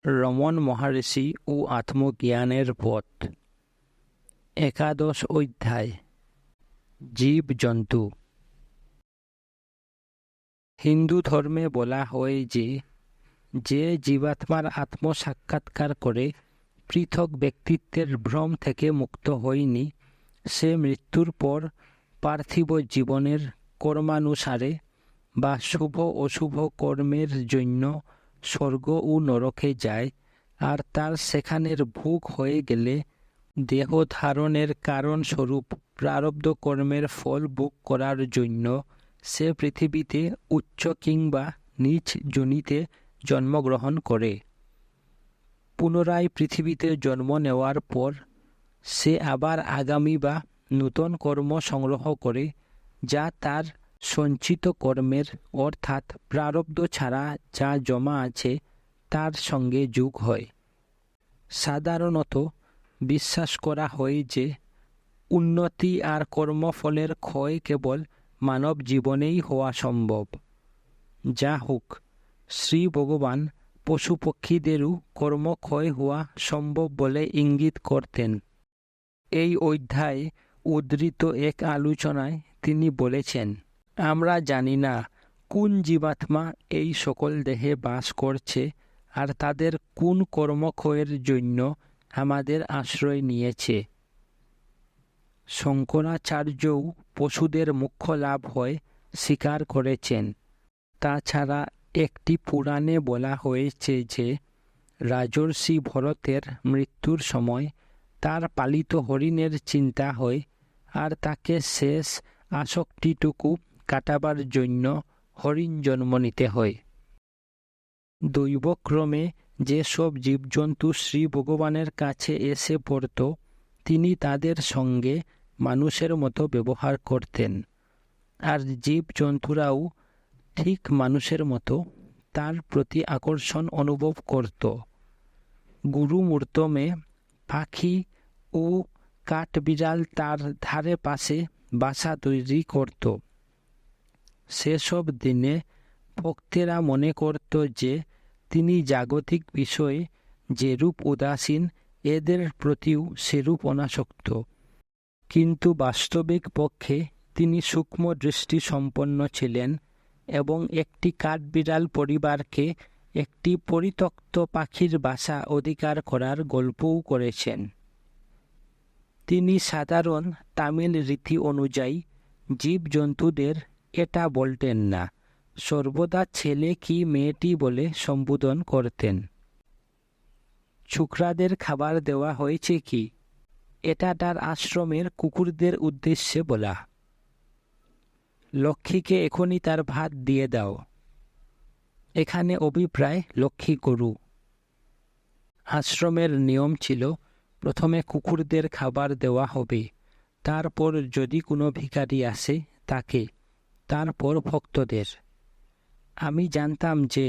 রমণ মহর্ষি ও আত্মজ্ঞানের পথ। একাদশ অধ্যায়। জীব-জন্তু। হিন্দু ধর্মে বলা হয় যে জীবাত্মার আত্মসাক্ষাৎকার করে পৃথক ব্যক্তিত্বের ভ্রম থেকে মুক্ত হয়নি, সে মৃত্যুর পর পার্থিব জীবনের কর্মানুসারে বা শুভ অশুভ কর্মের জন্য স্বর্গ ও নরকে যায়, আর তার সেখানের ভোগ হয়ে গেলে দেহ ধারণের কারণস্বরূপ প্রারব্ধ কর্মের ফল ভোগ করার জন্য সে পৃথিবীতে উচ্চ কিংবা নীচ যোনিতে জন্মগ্রহণ করে। পুনরায় পৃথিবীতে জন্ম নেওয়ার পর সে আবার আগামী বা নূতন কর্ম সংগ্রহ করে, যা তার সঞ্চিত কর্মের অর্থাৎ প্রারব্ধ ছাড়া যা জমা আছে তার সঙ্গে যোগ হয়। সাধারণত বিশ্বাস করা হয় যে উন্নতি আর কর্মফলের ক্ষয় কেবল মানব জীবনেই হওয়া সম্ভব। যা হোক, শ্রী ভগবান পশু পক্ষীদেরও কর্মক্ষয় হওয়া সম্ভব বলে ইঙ্গিত করতেন। এই অধ্যায়ে উদ্ধৃত এক আলোচনায় তিনি বলেছেন, আমরা জানি না কোন জীবাত্মা এই সকল দেহে বাস করছে আর তাদের কোন কর্মক্ষয়ের জন্য আমাদের আশ্রয় নিয়েছে। শঙ্করাচার্যও পশুদের মুখ্য লাভ হয় স্বীকার করেছেন। তাছাড়া একটি পুরাণে বলা হয়েছে যে রাজর্ষি ভরতের মৃত্যুর সময় তার পালিত হরিণের চিন্তা হয়, আর তাকে শেষ আসক্তিটুকু কাটাবার জন্য হরিণ জন্ম নিতে হয়। দৈবক্রমে যেসব জীবজন্তু শ্রী ভগবানের কাছে এসে পড়ত, তিনি তাদের সঙ্গে মানুষের মতো ব্যবহার করতেন, আর জীবজন্তুরাও ঠিক মানুষের মতো তার প্রতি আকর্ষণ অনুভব করত। গুরুমূর্তমে পাখি ও কাঠবিড়াল তার ধারে পাশে বাসা তৈরি করত। সেসব দিনে ভক্তেরা মনে করত যে তিনি জাগতিক বিষয়ে যেরূপ উদাসীন, এদের প্রতিও সেরূপ অনাসক্ত। কিন্তু বাস্তবিক পক্ষে তিনি সূক্ষ্ম দৃষ্টি সম্পন্ন ছিলেন এবং একটি কাঠবিড়াল পরিবারকে একটি পরিত্যক্ত পাখির বাসা অধিকার করার গল্পও করেছেন। তিনি সাধারণ তামিল রীতি অনুযায়ী জীবজন্তুদের এটা বলতেন না, সর্বদা ছেলে কি মেয়েটি বলে সম্বোধন করতেন। ছোকরাদের খাবার দেওয়া হয়েছে কি, এটা তার আশ্রমের কুকুরদের উদ্দেশ্যে বলা। লক্ষ্মীকে এখনই তার ভাত দিয়ে দাও, এখানে অভিপ্রায় লক্ষ্মী গরু। আশ্রমের নিয়ম ছিল প্রথমে কুকুরদের খাবার দেওয়া হবে, তারপর যদি কোনো ভিখারি আসে তাকে, তারপর ভক্তদের। আমি জানতাম যে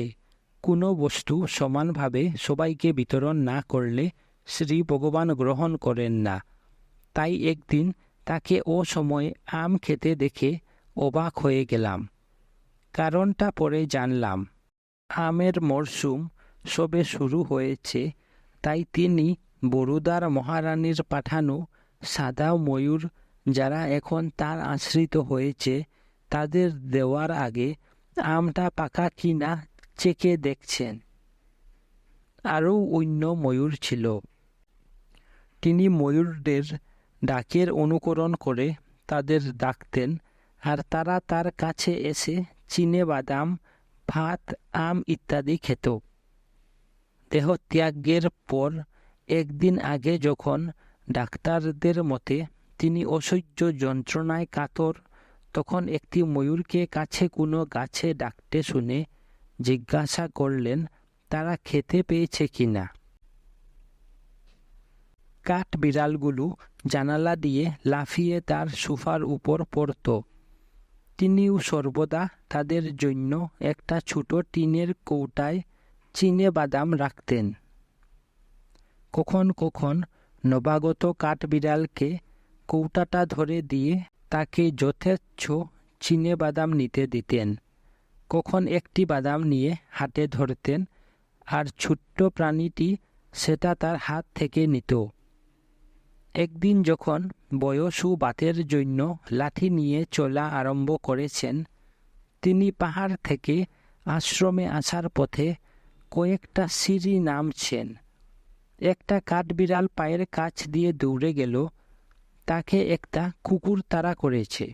কোনো বস্তু সমানভাবে সবাইকে বিতরণ না করলে শ্রী ভগবান গ্রহণ করেন না। তাই একদিন তাকে অসময়ে আম খেতে দেখে অবাক হয়ে গেলাম। কারণটা পরে জানলাম। আমের মরশুম সবে শুরু হয়েছে, তাই তিনি বরোদার মহারানীর পাঠানো সাদা ময়ূর, যারা এখন তার আশ্রিত হয়েছে, তাদের দেওয়ার আগে আমটা পাকা কিনা চেকে দেখছেন। আরও অন্য ময়ূর ছিল। তিনি ময়ূরদের ডাকের অনুকরণ করে তাদের ডাকতেন, আর তারা তার কাছে এসে চিনে বাদাম, ভাত, আম ইত্যাদি খেত। দেহত্যাগের পর একদিন আগে যখন ডাক্তারদের মতে তিনি অসহ্য যন্ত্রণায় কাতর, তখন একটি ময়ূরকে কাছে কোনো গাছে ডাকতে শুনে জিজ্ঞাসা করলেন তারা খেতে পেয়েছে কিনা। কাঠ বিড়ালগুলো জানালা দিয়ে লাফিয়ে তার সোফার উপর পড়ত। তিনিও সর্বদা তাদের জন্য একটা ছোট টিনের কৌটায় চিনে বাদাম রাখতেন। কখন কখন নবাগত কাঠবিড়ালকে কৌটাটা ধরে দিয়ে তাকে যথেচ্ছ চিনে বাদাম নিতে দিতেন। কখন একটি বাদাম নিয়ে হাতে ধরতেন, আর ছোট্ট প্রাণীটি সেটা তার হাত থেকে নিত। একদিন যখন বয়সু বাতের জন্য লাঠি নিয়ে চলা আরম্ভ করেছেন, তিনি পাহাড় থেকে আশ্রমে আসার পথে কয়েকটা সিঁড়ি নামছেন। একটা কাঠবিড়াল পায়ের কাছ দিয়ে দৌড়ে গেল। তাকে একটা কুকুর তাড়া করেছে।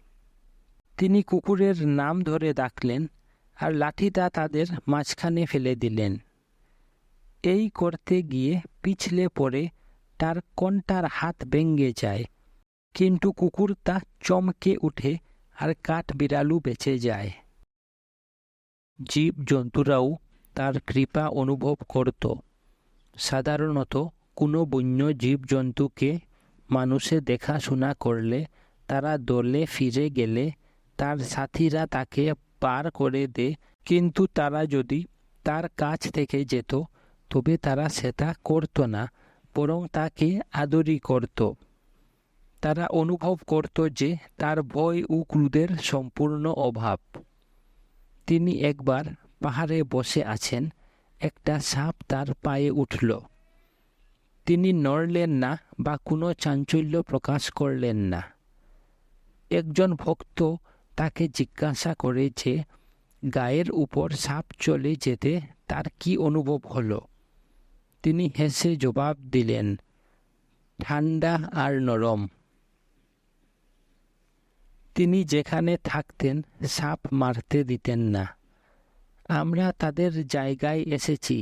তিনি কুকুরের নাম ধরে ডাকলেন আর লাঠিটা তাদের মাঝখানে ফেলে দিলেন। এই করতে গিয়ে পিছলে পড়ে তার কোনটার হাত ভেঙে যায়, কিন্তু কুকুরটা চমকে উঠে আর কাঠবিড়ালও বেঁচে যায়। জীবজন্তুরাও তার কৃপা অনুভব করত। সাধারণত কোনো বন্য জীবজন্তুকে মানুষে দেখাশোনা করলে, তারা দলে ফিরে গেলে তার সাথীরা তাকে পার করে দেয়, কিন্তু তারা যদি তার কাছ থেকে যেত তবে তারা সেটা করত না, বরং তাকে আদরই করত। তারা অনুভব করত যে তার ভয় ও ক্রোধের সম্পূর্ণ অভাব। তিনি একবার পাহাড়ে বসে আছেন, একটা সাপ তার পায়ে উঠল। তিনি নড়লেন না বা কোনো চাঞ্চল্য প্রকাশ করলেন না। একজন ভক্ত তাকে জিজ্ঞাসা করে যে গায়ের উপর সাপ চলে যেতে তার কি অনুভব হলো। তিনি হেসে জবাব দিলেন, ঠান্ডা আর নরম। তিনি যেখানে থাকতেন সাপ মারতে দিতেন না। আমরা তাদের জায়গায় এসেছি,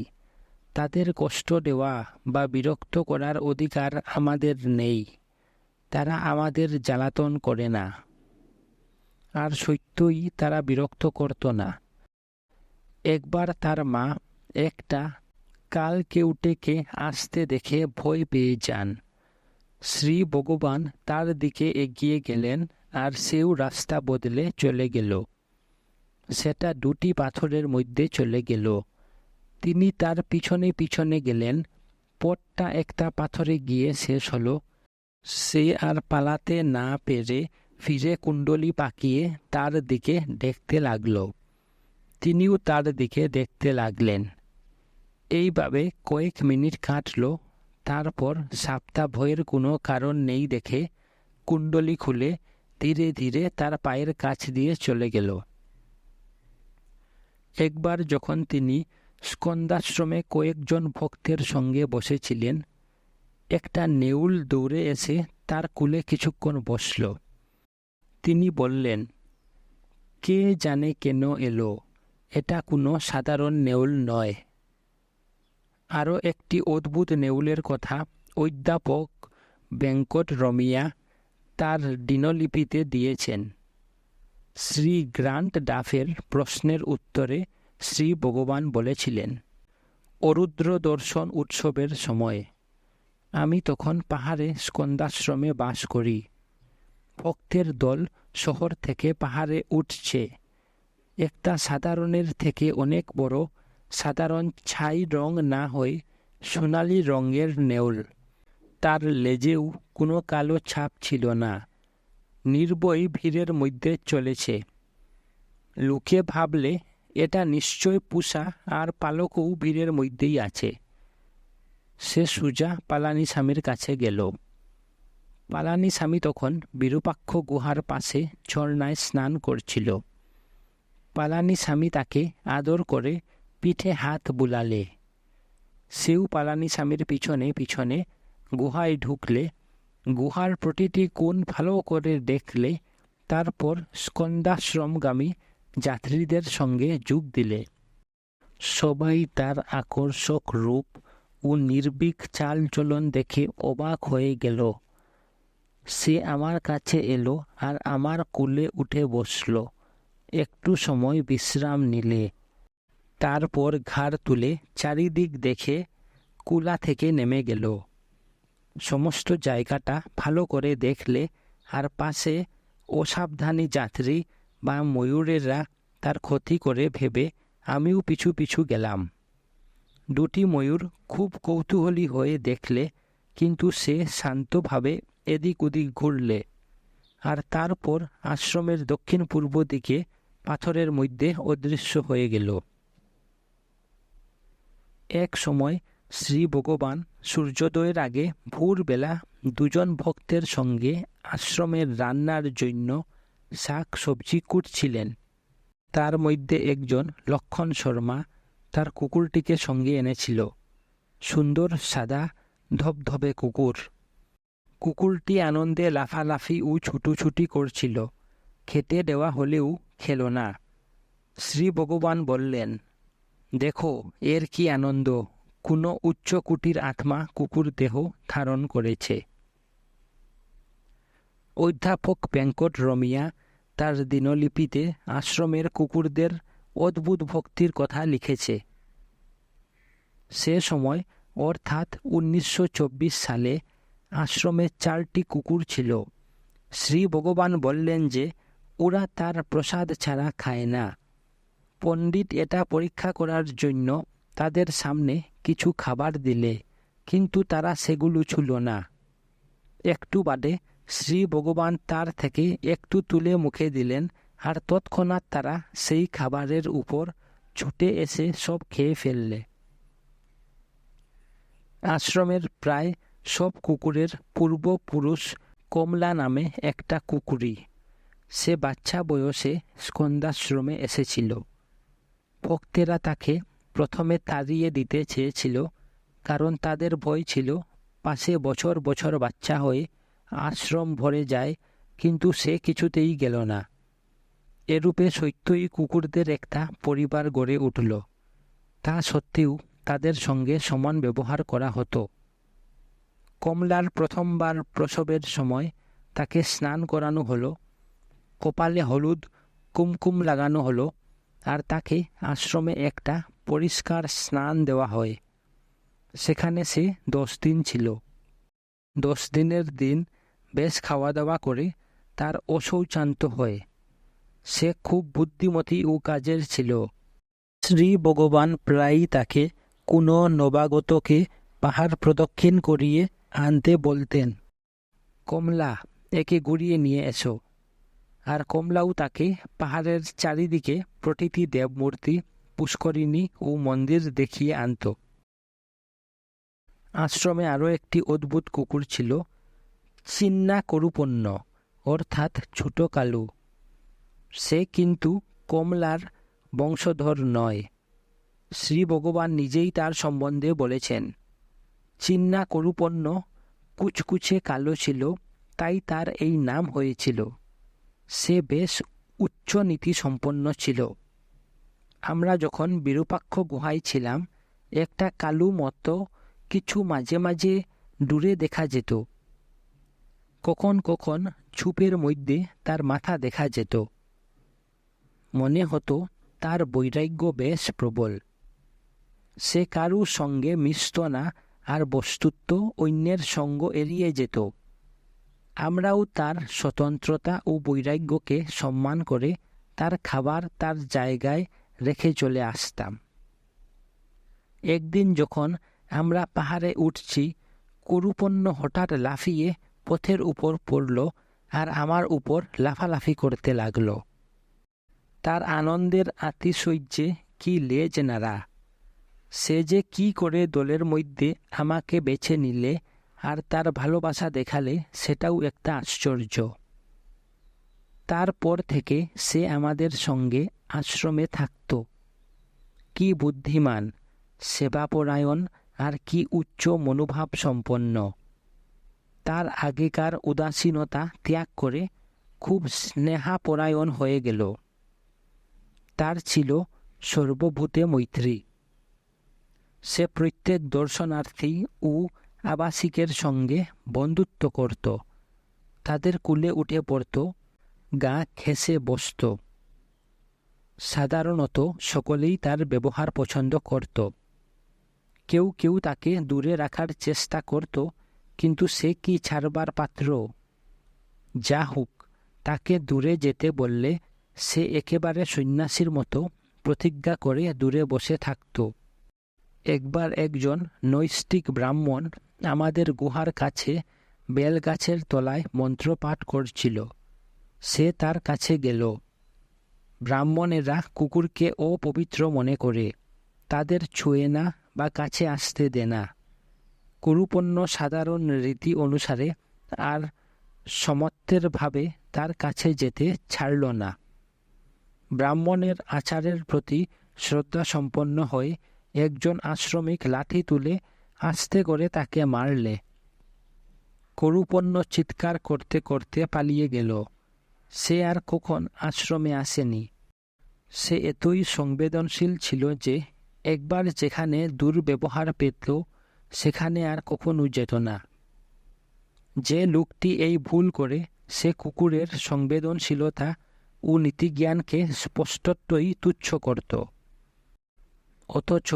তাদের কষ্ট দেওয়া বা বিরক্ত করার অধিকার আমাদের নেই। তারা আমাদের জ্বালাতন করে না। আর সত্যই তারা বিরক্ত করত না। একবার তার মা একটা কালকেউটেকে আসতে দেখে ভয় পেয়ে যান। শ্রী ভগবান তার দিকে এগিয়ে গেলেন আর সেও রাস্তা বদলে চলে গেল। সেটা দুটি পাথরের মধ্যে চলে গেল। তিনি তার পিছনে পিছনে গেলেন। পথটা একটা পাথরে গিয়ে শেষ হলো। সে আর পালাতে না পেরে ফিরে কুণ্ডলি পাকিয়ে তার দিকে দেখতে লাগল। তিনিও তার দিকে দেখতে লাগলেন। এইভাবে কয়েক মিনিট কাটল। তারপর সাপটা ভয়ের কোনো কারণ নেই দেখে কুণ্ডলি খুলে ধীরে ধীরে তার পায়ের কাছ দিয়ে চলে গেল। একবার যখন তিনি স্কন্দাশ্রমে কয়েকজন ভক্তের সঙ্গে বসেছিলেন, একটা নেউল দৌড়ে এসে তার কোলে কিছুক্ষণ বসল। তিনি বললেন, কে জানে কেন এলো, এটা কোনো সাধারণ নেউল নয়। আরও একটি অদ্ভুত নেউলের কথা অধ্যাপক বেঙ্কট রমিয়া তার দিনলিপিতে দিয়েছেন। শ্রী গ্রান্ট ডাফের প্রশ্নের উত্তরে শ্রী ভগবান বলেছিলেন, অরুদ্র দর্শন উৎসবের সময় আমি তখন পাহাড়ে স্কন্দাশ্রমে বাস করি। ভক্তের দল শহর থেকে পাহাড়ে উঠছে। একটা সাধারণের থেকে অনেক বড়, সাধারণ ছাই রং না হয়ে সোনালি রঙের নেউল। তার লেজেও কোনো কালো ছাপ ছিল না। নির্ভয় ভিড়ের মধ্যে চলেছে। লোকে ভাবলে এটা নিশ্চয় পুষা, আর পালকও ভিড়ের মধ্যেই আছে। সে সোজা পালানিস্বামীর কাছে গেল। পালানিস্বামী তখন বিরূপাক্ষ গুহার পাশে ঝর্ণায় স্নান করছিল। পালানিস্বামী তাকে আদর করে পিঠে হাত বুলালে। সেও পালানিস্বামীর পিছনে পিছনে গুহায় ঢুকলে, গুহার প্রতিটি কোণ ভালো করে দেখলে, তারপর স্কন্দাশ্রমগামী যাত্রীদের সঙ্গে যোগ দিলে। সবাই তার আকর্ষক রূপ ও নির্ভীক চালচলন দেখে অবাক হয়ে গেল। সে আমার কাছে এলো আর আমার কোলে উঠে বসল। একটু সময় বিশ্রাম নিলে, তারপর ঘাড় তুলে চারিদিক দেখে কুলা থেকে নেমে গেল। সমস্ত জায়গাটা ভালো করে দেখলে, আর পাশে অসাবধানী যাত্রী বা ময়ূরেরা তার ক্ষতি করে ভেবে আমিও পিছু পিছু গেলাম। দুটি ময়ূর খুব কৌতূহলী হয়ে দেখলে, কিন্তু সে শান্তভাবে এদিক ওদিক ঘুরলে, আর তারপর আশ্রমের দক্ষিণ পূর্ব দিকে পাথরের মধ্যে অদৃশ্য হয়ে গেল। এক সময় শ্রী ভগবান সূর্যোদয়ের আগে ভোরবেলা দুজন ভক্তের সঙ্গে আশ্রমের রান্নার জন্য শাক সবজি কুটছিলেন। তার মধ্যে একজন লক্ষণ শর্মা তার কুকুরটিকে সঙ্গে এনেছিল। সুন্দর সাদা ধবধবে কুকুর। কুকুরটি আনন্দে লাফালাফি ও ছুটোছুটি করছিল। খেতে দেওয়া হলেও খেল না। শ্রী ভগবান বললেন, দেখো এর কি আনন্দ, কোনো উচ্চকুটির আত্মা কুকুর দেহ ধারণ করেছে। অধ্যাপক ভেঙ্কট রমিয়া তার দিনলিপিতে আশ্রমের কুকুরদের অদ্ভুত ভক্তির কথা লিখেছে। সে সময় অর্থাৎ 1924 সালে আশ্রমে 4টি কুকুর ছিল। শ্রী ভগবান বললেন যে ওরা তার প্রসাদ ছাড়া খায় না। পণ্ডিত এটা পরীক্ষা করার জন্য তাদের সামনে কিছু খাবার দিলে, কিন্তু তারা সেগুলো ছুঁল না। একটু বাদে শ্রী ভগবান তার থেকে একটু তুলে মুখে দিলেন, আর তৎক্ষণাৎ তারা সেই খাবারের উপর ছুটে এসে সব খেয়ে ফেললে। আশ্রমের প্রায় সব কুকুরের পূর্বপুরুষ কমলা নামে একটা কুকুরই। সে বাচ্চা বয়সে স্কন্দাশ্রমে এসেছিল। ভক্তেরা তাকে প্রথমে তাড়িয়ে দিতে চেয়েছিল, কারণ তাদের ভয় ছিল পাশে বছর বছর বাচ্চা হয়ে আশ্রম ভরে যায়, কিন্তু সে কিছুতেই গেল না। এরূপে সত্যই কুকুরদের একটা পরিবার গড়ে উঠল। তা সত্ত্বেও তাদের সঙ্গে সমান ব্যবহার করা হতো। কমলার প্রথমবার প্রসবের সময় তাকে স্নান করানো হলো, কপালে হলুদ কুমকুম লাগানো হলো, আর তাকে আশ্রমে একটা পরিষ্কার স্নান দেওয়া হয়। সেখানে সে 10 দিন ছিল। 10 দিনের দিন বেশ খাওয়া দাওয়া করে তার অশৌচান্ত হয়। সে খুব বুদ্ধিমতী ও কাজের ছিল। শ্রী ভগবান প্রায়ই তাকে কোনো নবাগতকে পাহাড় প্রদক্ষিণ করিয়ে আনতে বলতেন, কমলা একে ঘুরিয়ে নিয়ে এসো। আর কমলাও তাকে পাহাড়ের চারিদিকে প্রতিটি দেবমূর্তি, পুষ্করিণী ও মন্দির দেখিয়ে আনত। আশ্রমে আরও একটি অদ্ভুত কুকুর ছিল, চিন্না করুপন্য, অর্থাৎ ছোট কালু। সে কিন্তু কমলার বংশধর নয়। শ্রী ভগবান নিজেই তার সম্বন্ধে বলেছেন, চিন্না করুপন্য কুচকুচে কালো ছিল, তাই তার এই নাম হয়েছিল। সে বেশ উচ্চ নীতি সম্পন্ন ছিল। আমরা যখন বিরূপাক্ষ গুহায় ছিলাম, একটা কালু মতো কিছু মাঝে মাঝে দূরে দেখা যেত। কখন কখন ঝোপের মধ্যে তার মাথা দেখা যেত। মনে হতো তার বৈরাগ্য বেশ প্রবল। সে কারুর সঙ্গে মিশত না, আর বস্তুত অন্যের সঙ্গ এড়িয়ে যেত। আমরাও তার স্বতন্ত্রতা ও বৈরাগ্যকে সম্মান করে তার খাবার তার জায়গায় রেখে চলে আসতাম। একদিন যখন আমরা পাহাড়ে উঠছি, করুপন্য হঠাৎ লাফিয়ে পথের উপর পড়ল আর আমার উপর লাফালাফি করতে লাগল। তার আনন্দের আতিশয্যে কি লেজ নাড়া! সে যে কি করে দলের মধ্যে আমাকে বেছে নিলে আর তার ভালোবাসা দেখালে, সেটাও একটা আশ্চর্য। তারপর থেকে সে আমাদের সঙ্গে আশ্রমে থাকত। কি বুদ্ধিমান, সেবাপরায়ণ আর কি উচ্চ মনোভাব সম্পন্ন! তার আগেকার উদাসীনতা ত্যাগ করে খুব স্নেহাপরায়ণ হয়ে গেল। তার ছিল সর্বভূতে মৈত্রী। সে প্রত্যেক দর্শনার্থী ও আবাসিকের সঙ্গে বন্ধুত্ব করত, তাদের কুলে উঠে পড়ত, গা ঘেঁষে বসত। সাধারণত সকলেই তার ব্যবহার পছন্দ করত। কেউ কেউ তাকে দূরে রাখার চেষ্টা করত, কিন্তু সে কি ছাড়বার পাত্র? যা হোক, তাকে দূরে যেতে বললে সে একেবারে সন্ন্যাসীর মতো প্রতিজ্ঞা করে দূরে বসে থাকত। একবার একজন নৈষ্ঠিক ব্রাহ্মণ আমাদের গুহার কাছে বেলগাছের তলায় মন্ত্রপাঠ করছিল। সে তার কাছে গেল। ব্রাহ্মণেরা কুকুরকে অপবিত্র মনে করে, তাদের ছুঁয়ে না বা কাছে আসতে দে না। কুরুপন্য সাধারণ রীতি অনুসারে আর সমত্বের ভাবে তার কাছে যেতে ছাড়ল না। ব্রাহ্মণের আচারের প্রতি শ্রদ্ধা সম্পন্ন হয়ে একজন আশ্রমিক লাঠি তুলে আস্তে করে তাকে মারলে। কুরুপন্য চিৎকার করতে করতে পালিয়ে গেল। সে আর কখন আশ্রমে আসেনি। সে এতই সংবেদনশীল ছিল যে একবার যেখানে দুর্ব্যবহার পেত সেখানে আর কখনো যেত না। যে লোকটি এই ভুল করে সে কুকুরের সংবেদনশীলতা ও নীতিজ্ঞানকে স্পষ্টতই তুচ্ছ করত। অথচ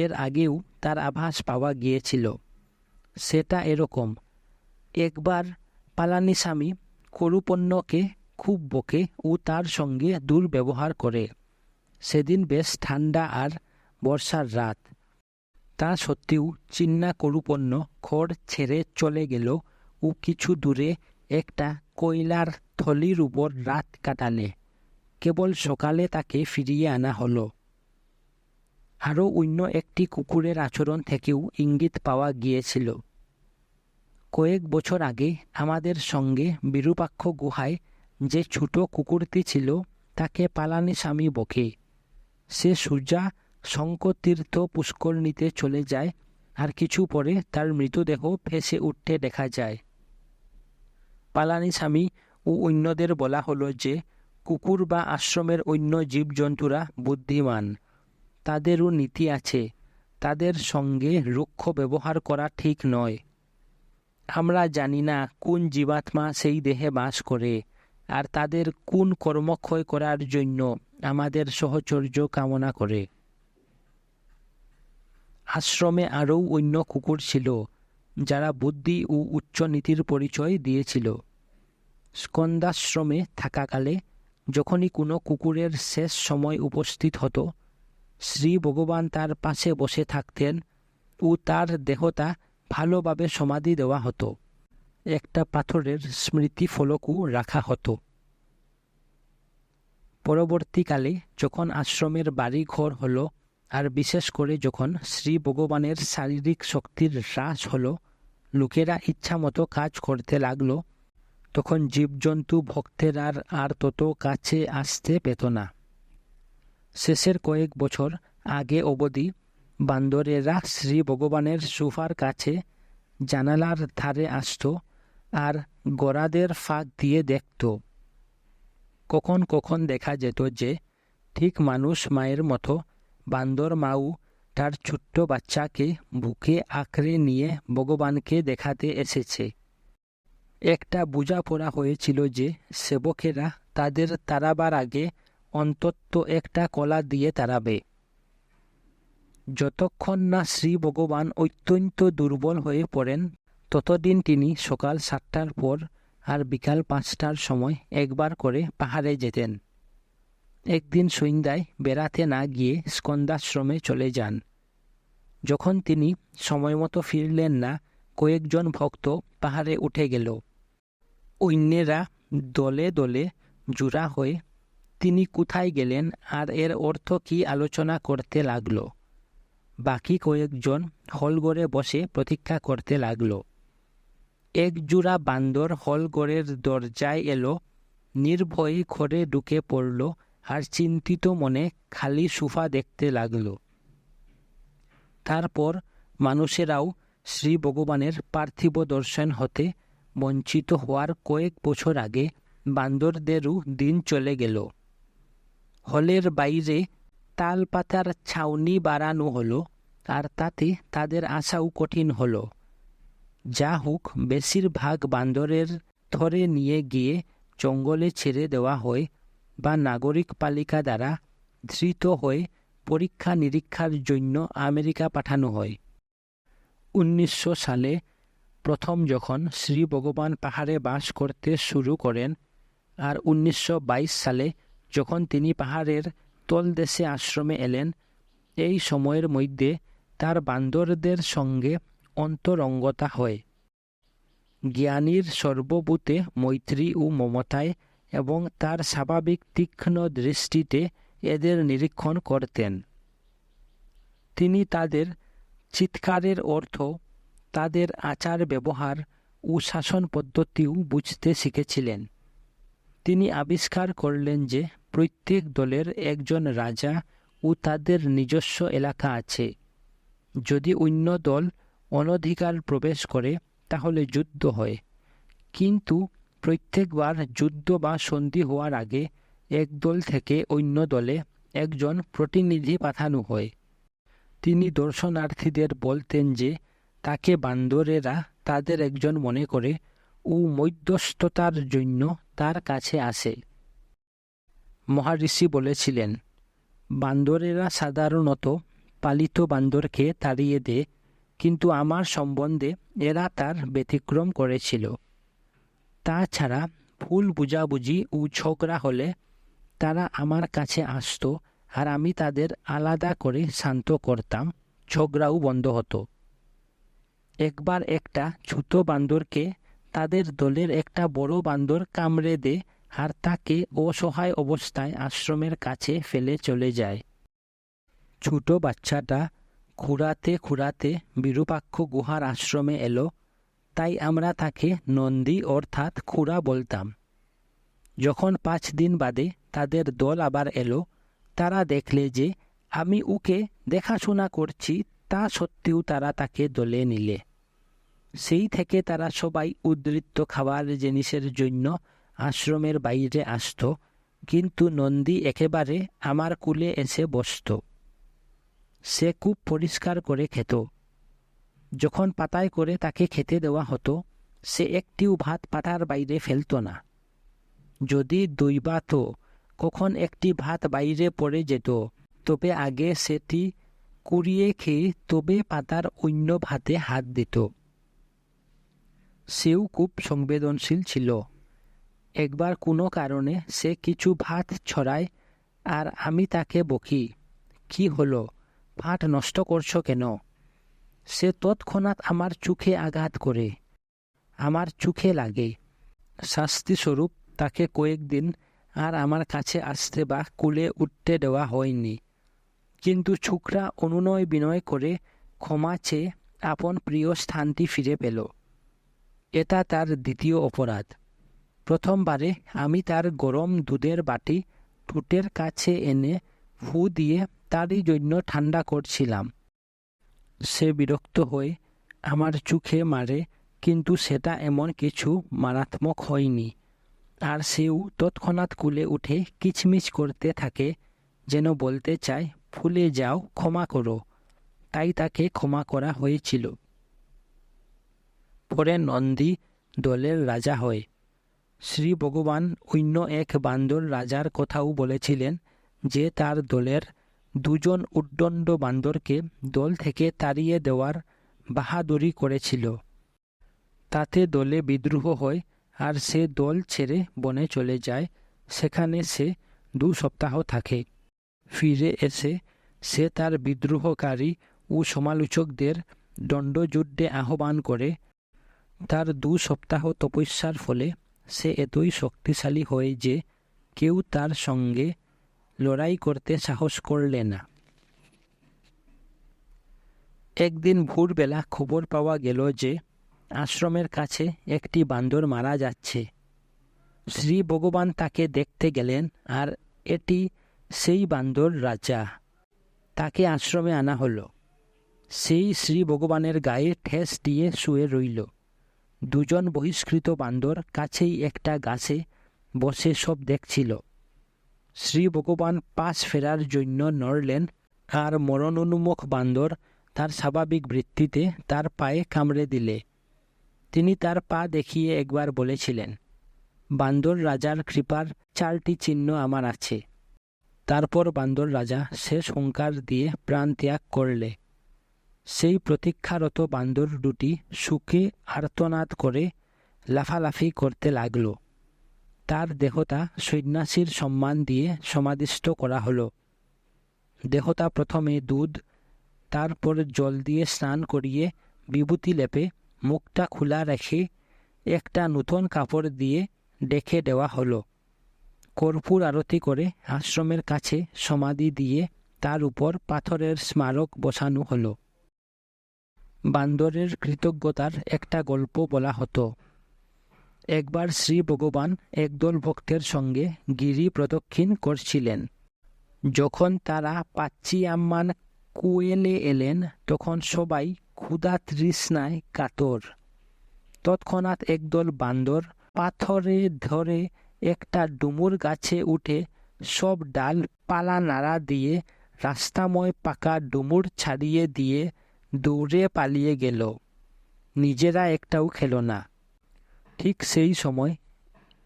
এর আগেও তার আভাস পাওয়া গিয়েছিল। সেটা এরকম, একবার পালানিস্বামী কুরুপন্নকে খুব বকে ও তার সঙ্গে দুর্ব্যবহার করে। সেদিন বেশ ঠান্ডা আর বর্ষার রাত। তা সত্ত্বেও চিন্না কুরুপন্য খড় ছেড়ে চলে গেল ও কিছু দূরে একটা কয়লার থলির উপর রাত কাটালে। কেবল সকালে তাকে ফিরিয়ে আনা হলো। আরও অন্য একটি কুকুরের আচরণ থেকেও ইঙ্গিত পাওয়া গিয়েছিল। কয়েক বছর আগে আমাদের সঙ্গে বিরূপাক্ষ গুহায় যে ছোট কুকুরটি ছিল তাকে পালানিস্বামী বকে। সে সোজা শঙ্কতীর্থ পুষ্করণীতে চলে যায় আর কিছু পরে তার মৃতদেহ ভেসে উঠতে দেখা যায়। পালানিস্বামী ও অন্যদের বলা হলো যে কুকুর বা আশ্রমের অন্য জীবজন্তুরা বুদ্ধিমান, তাদেরও নীতি আছে, তাদের সঙ্গে রুক্ষ ব্যবহার করা ঠিক নয়। আমরা জানি না কোন জীবাত্মা সেই দেহে বাস করে আর তাদের কোন কর্মক্ষয় করার জন্য আমাদের সহচর্য কামনা করে। আশ্রমে আরও অন্য কুকুর ছিল যারা বুদ্ধি ও উচ্চ নীতির পরিচয় দিয়েছিল। স্কন্দাশ্রমে থাকাকালে যখনই কোনো কুকুরের শেষ সময় উপস্থিত হতো, শ্রী ভগবান তার পাশে বসে থাকতেন ও তার দেহটা ভালোভাবে সমাধি দেওয়া হতো। একটা পাথরের স্মৃতি ফলকও রাখা হতো। পরবর্তীকালে যখন আশ্রমের বাড়ি ঘর হলো আর বিশেষ করে যখন শ্রী ভগবানের শারীরিক শক্তির হ্রাস হলো, লোকেরা ইচ্ছামতো কাজ করতে লাগলো, তখন জীবজন্তু ভক্তের আর তত কাছে আসতে পেত না। শেষের কয়েক বছর আগে অবধি বান্দরেরা শ্রী ভগবানের সোফার কাছে জানালার ধারে আসত আর গোড়াদের ফাঁক দিয়ে দেখত। কখন কখন দেখা যেত যে ঠিক মানুষ মায়ের মতো বান্দর মাও তার ছোট্ট বাচ্চাকে বুকে আঁকড়ে নিয়ে ভগবানকে দেখাতে এসেছে। একটা বোঝাপড়া হয়েছিল যে সেবকেরা তাদের তাড়াবার আগে অন্তত একটা কলা দিয়ে তাড়াবে। যতক্ষণ না শ্রী ভগবান অত্যন্ত দুর্বল হয়ে পড়েন ততদিন তিনি সকাল 7টার পর আর বিকাল 5টার সময় একবার করে পাহাড়ে যেতেন। একদিন সন্ধ্যায় বেড়াতে না গিয়ে স্কন্দাশ্রমে চলে যান। যখন তিনি সময়মতো ফিরলেন না, কয়েকজন ভক্ত পাহাড়ে উঠে গেল। অন্যেরা দলে দলে জোড়া হয়ে তিনি কোথায় গেলেন আর এর অর্থ কী আলোচনা করতে লাগল। বাকি কয়েকজন হলঘরে বসে প্রতীক্ষা করতে লাগল। এক জোড়া বান্দর হলঘরের দরজায় এলো, নির্ভয়ে ঘরে ঢুকে পড়ল আর চিন্তিত মনে খালি সোফা দেখতে লাগল। তারপর মানুষেরাও শ্রী ভগবানের পার্থিব দর্শন হতে বঞ্চিত হওয়ার কয়েক বছর আগে বান্দরদেরও দিন চলে গেল। হলের বাইরে তাল পাতার ছাউনি বাড়ানো হলো আর তাতে তাদের আশাও কঠিন হলো। যা হোক, বেশিরভাগ বান্দরের ধরে নিয়ে গিয়ে জঙ্গলে ছেড়ে দেওয়া হয় বা নাগরিক পালিকা দ্বারা ধৃত হয়ে পরীক্ষা নিরীক্ষার জন্য আমেরিকা পাঠানো হয়। 1900 সালে প্রথম যখন শ্রী ভগবান পাহাড়ে বাস করতে শুরু করেন আর 1922 সালে যখন তিনি পাহাড়ের তলদেশে আশ্রমে এলেন, এই সময়ের মধ্যে তার বান্দরদের সঙ্গে অন্তরঙ্গতা হয়। জ্ঞানীর সর্বভূতে মৈত্রী ও মমতায় এবং তার স্বাভাবিক তীক্ষ্ণ দৃষ্টিতে এদের নিরীক্ষণ করতেন। তিনি তাদের চিৎকারের অর্থ, তাদের আচার ব্যবহার ও শাসন পদ্ধতিও বুঝতে শিখেছিলেন। তিনি আবিষ্কার করলেন যে প্রত্যেক দলের একজন রাজা ও তাদের নিজস্ব এলাকা আছে। যদি অন্য দল অনধিকার প্রবেশ করে তাহলে যুদ্ধ হয়, কিন্তু প্রত্যেকবার যুদ্ধ বা সন্ধি হওয়ার আগে এক দল থেকে অন্য দলে একজন প্রতিনিধি পাঠানো হয়। তিনি দর্শনার্থীদের বলতেন যে তাকে বান্দরেরা তাদের একজন মনে করে ও মধ্যস্থতার জন্য তার কাছে আসে। মহারিষি বলেছিলেন, বান্দরেরা সাধারণত পালিত বান্দরকে তাড়িয়ে দেয়, কিন্তু আমার সম্বন্ধে এরা তার ব্যতিক্রম করেছিল। তাছাড়া ভুল বুঝাবুঝি ও ঝগড়া হলে তারা আমার কাছে আসত, আর আমি তাদের আলাদা করে শান্ত করতাম, ঝগড়াও বন্ধ হতো। একবার একটা ছোট বান্দরকে তাদের দলের একটা বড় বান্দর কামড়ে দেয়, আর তাকে অসহায় অবস্থায় আশ্রমের কাছে ফেলে চলে যায়। ছোট বাচ্চাটা খুঁড়াতে খুঁড়াতে বিরূপাক্ষ গুহার আশ্রমে এলো, তাই আমরা তাকে নন্দী অর্থাৎ খুড়া বলতাম। যখন 5 দিন বাদে তাদের দল আবার এলো, তারা দেখলে যে আমি ওকে দেখাশোনা করছি, তা সত্ত্বেও তারা তাকে দলে নিলে। সেই থেকে তারা সবাই উদ্বৃত্ত খাবার জিনিসের জন্য আশ্রমের বাইরে আসত, কিন্তু নন্দী একেবারে আমার কুলে এসে বসত। সে খুব পরিষ্কার করে খেত। যখন পাতায় করে তাকে খেতে দেওয়া হতো, সে একটিও ভাত পাতার বাইরে ফেলত না। যদি দৈবাত কখন একটি ভাত বাইরে পড়ে যেত, তবে আগে সেটি কুড়িয়ে খেয়ে তবে পাতার অন্য ভাতে হাত দিত। সেও খুব সংবেদনশীল ছিল। একবার কোনো কারণে সে কিছু ভাত ছড়ায়, আর আমি তাকে বকি, কি হলো, ভাত নষ্ট করছো কেন? সে তৎক্ষণাৎ আমার চোখে আঘাত করে, আমার চোখে লাগে। শাস্তিস্বরূপ তাকে কয়েকদিন আর আমার কাছে আসতে বা কুলে উঠতে দেওয়া হয়নি। কিন্তু ছোকরা অনুনয় বিনয় করে ক্ষমা চেয়ে আপন প্রিয় স্থানটি ফিরে পেল। এটা তার দ্বিতীয় অপরাধ। প্রথমবারে আমি তার গরম দুধের বাটি ঠোঁটের কাছে এনে ফু দিয়ে তারই জন্য ঠান্ডা করছিলাম। সে বিরক্ত হয়ে আমার চোখে মারে, কিন্তু সেটা এমন কিছু মারাত্মক হয়নি। আর সেও তৎক্ষণাৎ কুলে উঠে কিচমিচ করতে থাকে, যেন বলতে চায়, ভুলে যাও, ক্ষমা করো। তাই তাকে ক্ষমা করা হয়েছিল। পরে নন্দী দলের রাজা হয়। শ্রী ভগবান অন্য এক বান্দর রাজার কথাও বলেছিলেন, যে তার দলের 2 জন উদ্দণ্ড বান্দরকে দল থেকে তাড়িয়ে দেওয়ার বাহাদুরি করেছিল। তাতে দলে বিদ্রোহ হয়, আর সে দল ছেড়ে বনে চলে যায়। সেখানে সে 2 সপ্তাহ থাকে। ফিরে এসে সে তার বিদ্রোহকারী ও সমালোচকদের দণ্ডযুদ্ধে আহ্বান করে। তার 2 সপ্তাহ তপস্যার ফলে সে এতই শক্তিশালী হয় যে কেউ তার সঙ্গে লড়াই করতে সাহস করলে না। একদিন ভোরবেলা খবর পাওয়া গেল যে আশ্রমের কাছে একটি বান্দর মারা যাচ্ছে। শ্রী ভগবান তাকে দেখতে গেলেন, আর এটি সেই বান্দর রাজা। তাকে আশ্রমে আনা হলো। সেই শ্রী ভগবানের গায়ে ঠেস দিয়ে শুয়ে রইল। 2 জন বহিষ্কৃত বান্দর কাছেই একটা গাছে বসে সব দেখছিল। শ্রী ভগবান পাশ ফেরার জন্য নড়লেন, আর মরণোন্মুখ বান্দর তার স্বাভাবিক বৃত্তিতে তার পায়ে কামড়ে দিলে। তিনি তার পা দেখিয়ে একবার বলেছিলেন, বান্দর রাজার কৃপার 4টি চিহ্ন আমার আছে। তারপর বান্দর রাজা শেষ হুঙ্কার দিয়ে প্রাণ ত্যাগ করলে। সেই প্রতীক্ষারত বান্দর দুটি সুখে আর্তনাদ করে লাফালাফি করতে লাগল। তার দেহটা সন্ন্যাসীর সম্মান দিয়ে সমাধিস্থ করা হলো। দেহটা প্রথমে দুধ, তারপর জল দিয়ে স্নান করিয়ে বিভূতি লেপে মুখটা খোলা রেখে একটা নূতন কাপড় দিয়ে ডেকে দেওয়া হলো। কর্পূর আরতি করে আশ্রমের কাছে সমাধি দিয়ে তার উপর পাথরের স্মারক বসানো হলো। বান্দরের কৃতজ্ঞতার একটা গল্প বলা হতো। একবার শ্রী ভগবান একদল ভক্তের সঙ্গে গিরি প্রদক্ষিণ করছিলেন। যখন তারা পাচ্চিয়াম্মান কুয়েলে এলেন, তখন সবাই ক্ষুধা তৃষ্ণায় কাতর। তৎক্ষণাৎ একদল বান্দর পাথরে ধরে একটা ডুমুর গাছে উঠে সব ডাল পালা নাড়া দিয়ে রাস্তাময় পাকা ডুমুর ছাড়িয়ে দিয়ে দৌড়ে পালিয়ে গেল। নিজেরা একটাও খেল না। ঠিক সেই সময়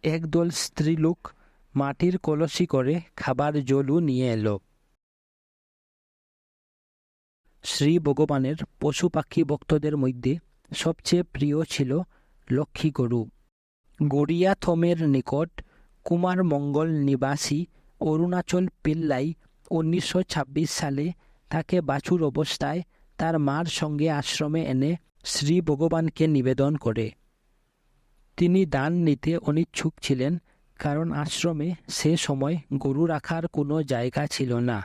একদল স্ত্রীলোক মাটির কলসি করে খাবার জলও নিয়ে এলো। শ্রী ভগবানের পশু পাখি ভক্তদের মধ্যে সবচেয়ে প্রিয় ছিল লক্ষ্মী গরু। গড়িয়া থমের নিকট কুমার মঙ্গল নিবাসী অরুণাচল পিল্লাই 1926 সালে তাকে বাছুর অবস্থায় তার মার সঙ্গে আশ্রমে এনে শ্রী ভগবানকে নিবেদন করে। তিনি দান নিতে অনিচ্ছুক ছিলেন, কারণ আশ্রমে সে সময় গরু রাখার কোনো জায়গা ছিল না।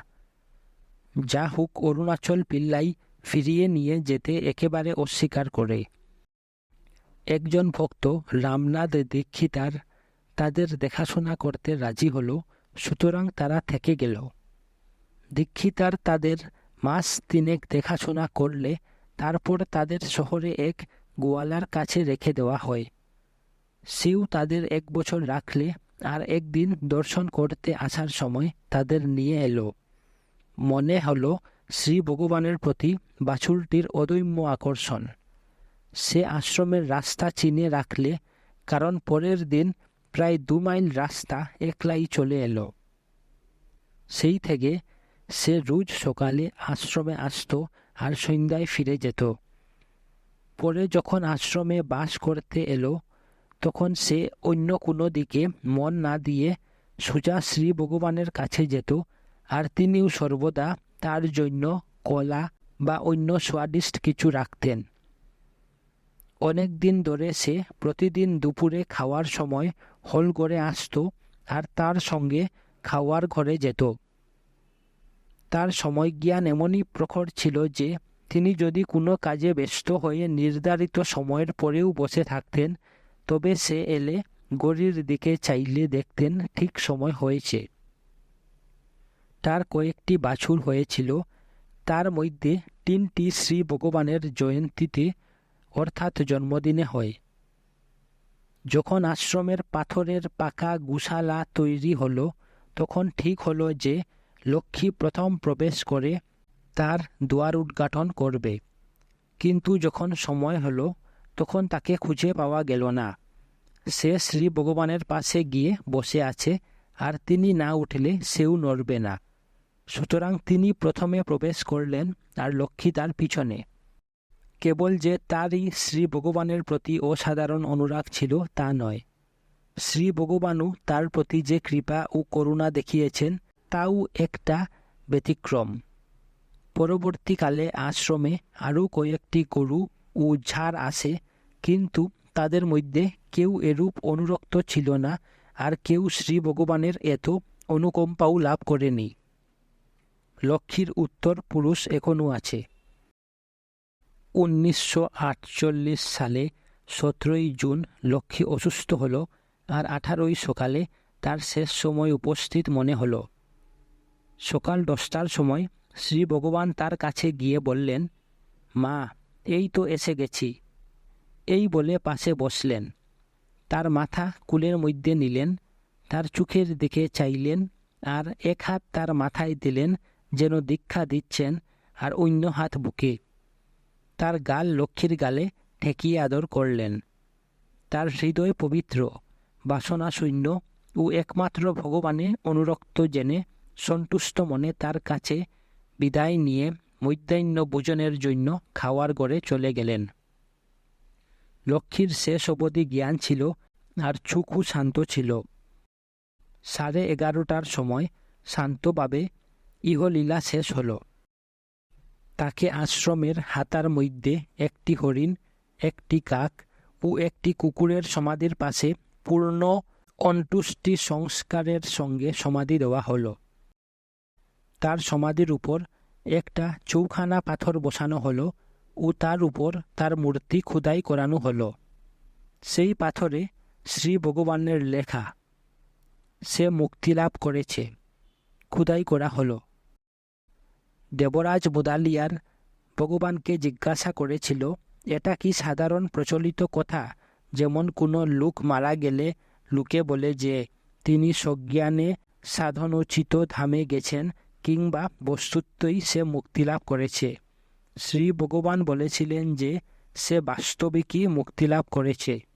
যা হোক, অরুণাচল পিল্লাই ফিরিয়ে নিয়ে যেতে একেবারে অস্বীকার করে। একজন ভক্ত রামনাথ দীক্ষিতার তাদের দেখাশোনা করতে রাজি হল, সুতরাং তারা থেকে গেল। দীক্ষিতার তাদের মাস 3 দেখাশোনা করলে তারপর তাদের শহরে এক গোয়ালার কাছে রেখে দেওয়া হয়। সেও তাদের 1 বছর রাখলে, আর একদিন দর্শন করতে আসার সময় তাদের নিয়ে এলো। মনে হলো শ্রী ভগবানের প্রতি বাছুরটির অদম্য আকর্ষণ। সে আশ্রমের রাস্তা চিনে রাখলে, কারণ পরের দিন প্রায় 2 মাইল রাস্তা একলাই চলে এলো। সেই থেকে সে রোজ সকালে আশ্রমে আসত আর সন্ধ্যায় ফিরে যেত। পরে যখন আশ্রমে বাস করতে এলো, তখন সে অন্য কোনো দিকে মন না দিয়ে সোজা শ্রী ভগবানের কাছে যেত, আর তিনিও সর্বদা তার জন্য কলা বা অন্য স্বাদিষ্ট কিছু রাখতেন। অনেক দিন ধরে সে প্রতিদিন দুপুরে খাওয়ার সময় হল ঘরে আসত আর তার সঙ্গে খাওয়ার ঘরে যেত। তার সময় জ্ঞান এমনই প্রখর ছিল যে তিনি যদি কোনো কাজে ব্যস্ত হয়ে নির্ধারিত সময়ের পরেও বসে থাকতেন, তবে সে এলে ঘড়ির দিকে চাইলে দেখতেন ঠিক সময় হয়েছে। তার কয়েকটি বাছুর হয়েছিল, তার মধ্যে 3টি শ্রী ভগবানের জয়ন্তীতে অর্থাৎ জন্মদিনে হয়। যখন আশ্রমের পাথরের পাকা গোশালা তৈরি হলো, তখন ঠিক হলো যে লক্ষ্মী প্রথম প্রবেশ করে তার দুয়ার উদ্ঘাটন করবে। কিন্তু যখন সময় হলো, তখন তাকে খুঁজে পাওয়া গেল না। সে শ্রী ভগবানের পাশে গিয়ে বসে আছে, আর তিনি না উঠলে সেও নড়বে না। সুতরাং তিনি প্রথমে প্রবেশ করলেন, আর লক্ষ্মী তার পিছনে। কেবল যে তারই শ্রী ভগবানের প্রতি অসাধারণ অনুরাগ ছিল তা নয়, শ্রী ভগবানও তার প্রতি যে কৃপা ও করুণা দেখিয়েছেন তাও একটা ব্যতিক্রম। পরবর্তীকালে আশ্রমে আরও কয়েকটি গরু ও ঝাড় আসে, কিন্তু তাদের মধ্যে কেউ এরূপ অনুরক্ত ছিল না, আর কেউ শ্রী ভগবানের এত অনুকম্পাও লাভ করেনি। লক্ষ্মীর উত্তর পুরুষ এখনও আছে। 1948 সালে 17 জুন লক্ষ্মী অসুস্থ হল, আর 18 সকালে তার শেষ সময় উপস্থিত মনে হলো। সকাল 10টার সময় শ্রী ভগবান তার কাছে গিয়ে বললেন, মা, এই তো এসে গেছি। এই বলে পাশে বসলেন। তার মাথা কুলের মধ্যে নিলেন, তার চোখের দিকে চাইলেন, আর এক হাত তার মাথায় দিলেন যেন দীক্ষা দিচ্ছেন, আর অন্য হাত বুকে। তার গাল লক্ষ্মীর গালে ঠেকিয়ে আদর করলেন। তার হৃদয় পবিত্র, বাসনা শূন্য ও একমাত্র ভগবানে অনুরক্ত জেনে সন্তুষ্ট মনে তার কাছে বিদায় নিয়ে মধ্যাহ্ন ভোজনের জন্য খাওয়ার ঘরে চলে গেলেন। লক্ষ্মীর শেষ অবধি জ্ঞান ছিল, আর চোখও শান্ত ছিল। 11:30টার সময় শান্তভাবে ইহলীলা শেষ হল। তাকে আশ্রমের হাতার মধ্যে একটি হরিণ, একটি কাক ও একটি কুকুরের সমাধির পাশে পূর্ণ অন্তুষ্টি সংস্কারের সঙ্গে সমাধি দেওয়া হল। তার সমাধির উপর একটা চৌখানা পাথর বসানো হলো ও তার উপর তার মূর্তি খোদাই করানো হলো। সেই পাথরে শ্রী ভগবানের লেখা, সে মুক্তিলাভ করেছে, খোদাই করা হলো। দেবরাজ মুদালিয়ার ভগবানকে জিজ্ঞাসা করেছিল, এটা কি সাধারণ প্রচলিত কথা, যেমন কোনো লোক মারা গেলে লোকে বলে যে তিনি সজ্ঞানে সাধনোচিত ধামে গেছেন, কিংবা বস্তুতই সে মুক্তিলাভ করেছে? শ্রী ভগবান বলেছিলেন যে সে বাস্তবিকই মুক্তিলাভ করেছে।